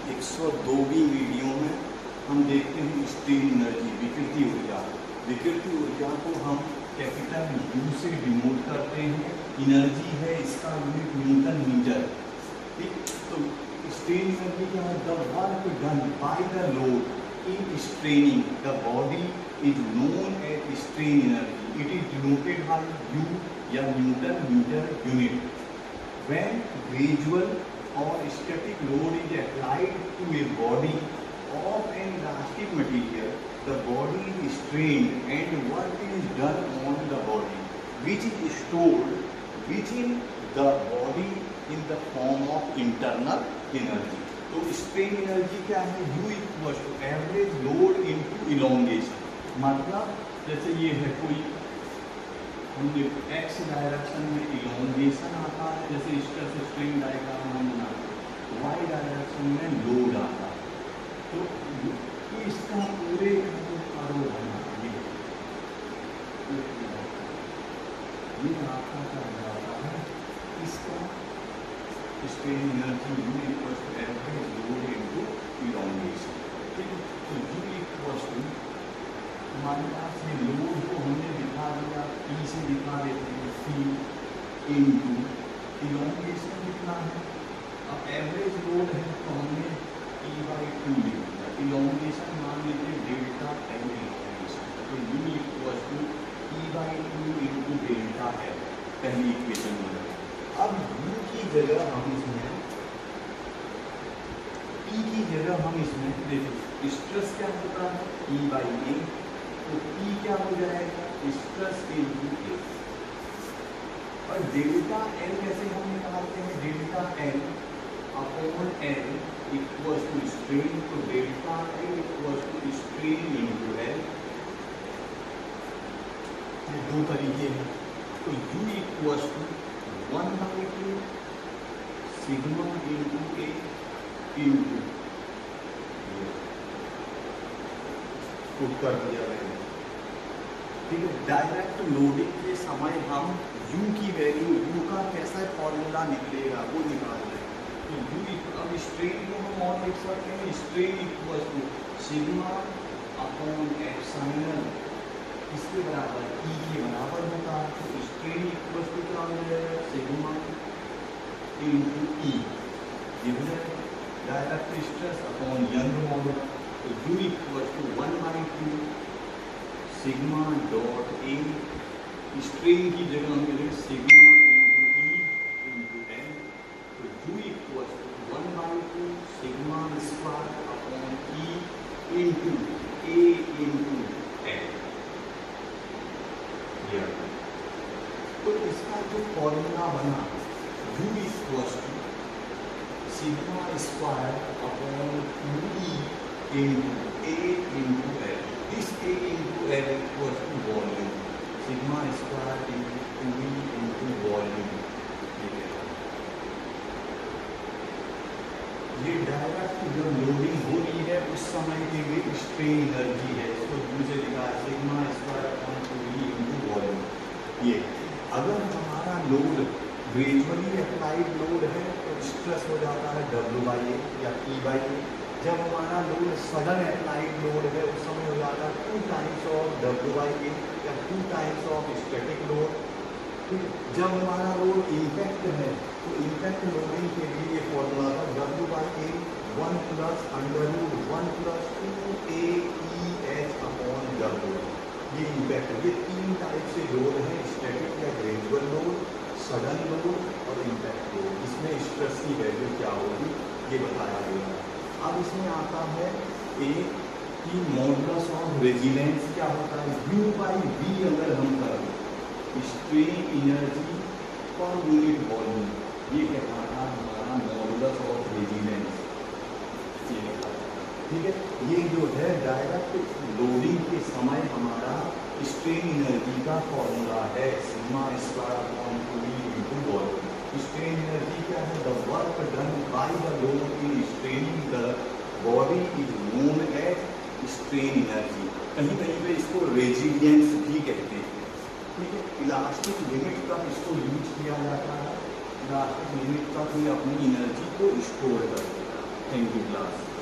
102वीं video में हम देखते हैं स्ट्रेन एनर्जी, विकृति ऊर्जा। विकृति ऊर्जा को हम कैपिटल यू से डिनोट करते हैं। एनर्जी है, इसका यूनिट न्यूटन मीटर। ठीक, तो स्ट्रेन एनर्जी क्या है? The work done by the load in straining the body is known as strain energy. It is denoted by U या newton metre unit. When gradual or static load is applied to a body of an elastic material, the body is strained and work is done on the body, which is stored within the body in the form of internal energy. तो strain energy क्या है? U equal to average load into elongation. मतलब जैसे ये है कोई x direction में elongation आता है, जैसे इसका स्ट्रेन डायग्राम हम बनाते हैं, वाई डायरेक्शन में लोड आता है। तो इसका पूरे कर्व बना ये आपका क्या जाता है? इसका strain energy U equal to average load into elongation. ठीक है, तो यू इक्वल टू हमारे पास ये लोड को हमने दिखा दिया, ई से दिखा देते हैं, सी इनटू इलोंगेशन कितना है। अब एवरेज लोड है तो हमने ई बाई 2 लिख दिया, इलोंगेशन मान लीजिए डेल्टा एल इलोंगेशन। तो U equal to E by 2 into delta L, पहली इक्वेशन में। अब यू की जगह हम इसमें ई की जगह हम इसमें देखो स्ट्रेस क्या होता है? E by A. तो P क्या हो जाएगा? Stress into A. और डेल्टा एल कैसे हम निकालते हैं? Delta L upon L equals to strain. तो delta L equals to strain into L. ये दो तरीके हैं। तो U equals to 1/2 sigma into A into कर दिया गया। ठीक है, डायरेक्ट लोडिंग के समय हम U की वैल्यू, U का कैसा फॉर्मूला निकलेगा वो निकाल रहे हैं। तो U अब स्ट्रेन को हम और लिख सकते हैं, strain equal to sigma upon epsilon इसके बराबर E के बराबर होता है। तो स्ट्रेन इक्वल टू क्या हो जाएगा? Sigma into E। ये हो जाएगा direct stress upon Young modulus. तो U equal to 1/2 sigma dot A. Strain की जगह हम लिखें sigma into E into N. तो U equal to 1/2 sigma square upon E into A into N. तो इसका जो फॉर्मूला बना U equal to sigma square upon 2e into A into L. This A into L equals to volume. Sigma square into 2E into volume. ये direct जब loading हो रही है उस समय के लिए स्ट्रेन एनर्जी है। इसको दूसरे लिखा है sigma square upon 2E into volume. ये अगर हमारा लोड ग्रेजुअली अप्लाइड लोड है तो स्ट्रेस हो जाता है W/A या P/A। जब हमारा लोड सडन अप्लाइड लोड है उस समय हो जाता है 2 टाइम्स ऑफ W/A या 2 टाइम्स ऑफ स्टैटिक लोड। जब हमारा लोड इम्पैक्ट है तो इम्पैक्ट लोडिंग के लिए ये फॉर्मूला था W/A 1 + √1 + 2AEH अपॉन W। ये इम्पैक्ट, ये 3 टाइप से लोड है, स्टैटिक या ग्रेजुअल लोड, सडन लोड और इम्पैक्ट लोड। इसमें स्ट्रेस की वैल्यू क्या होगी ये बताया गया है। अब इसमें आता है ए की मॉडुलस ऑफ रेजिलेंस क्या होता है? U/V अगर हम करें strain energy per unit volume, ये कहलाता है हमारा मॉडुलस ऑफ रेजिलेंस। ठीक है, ये जो है डायरेक्ट लोडिंग के समय हमारा स्ट्रेन एनर्जी का फॉर्मूला है sigma square upon 2E into volume. Strain energy क्या है? The work done by the load in straining the body is known as strain energy. कहीं कहीं पे इसको रेजिलियंस भी कहते हैं। ठीक है, इलास्टिक लिमिट तक इसको यूज किया जाता है। इलास्टिक लिमिट तक ये अपनी एनर्जी को स्टोर करते हैं। Thank you class.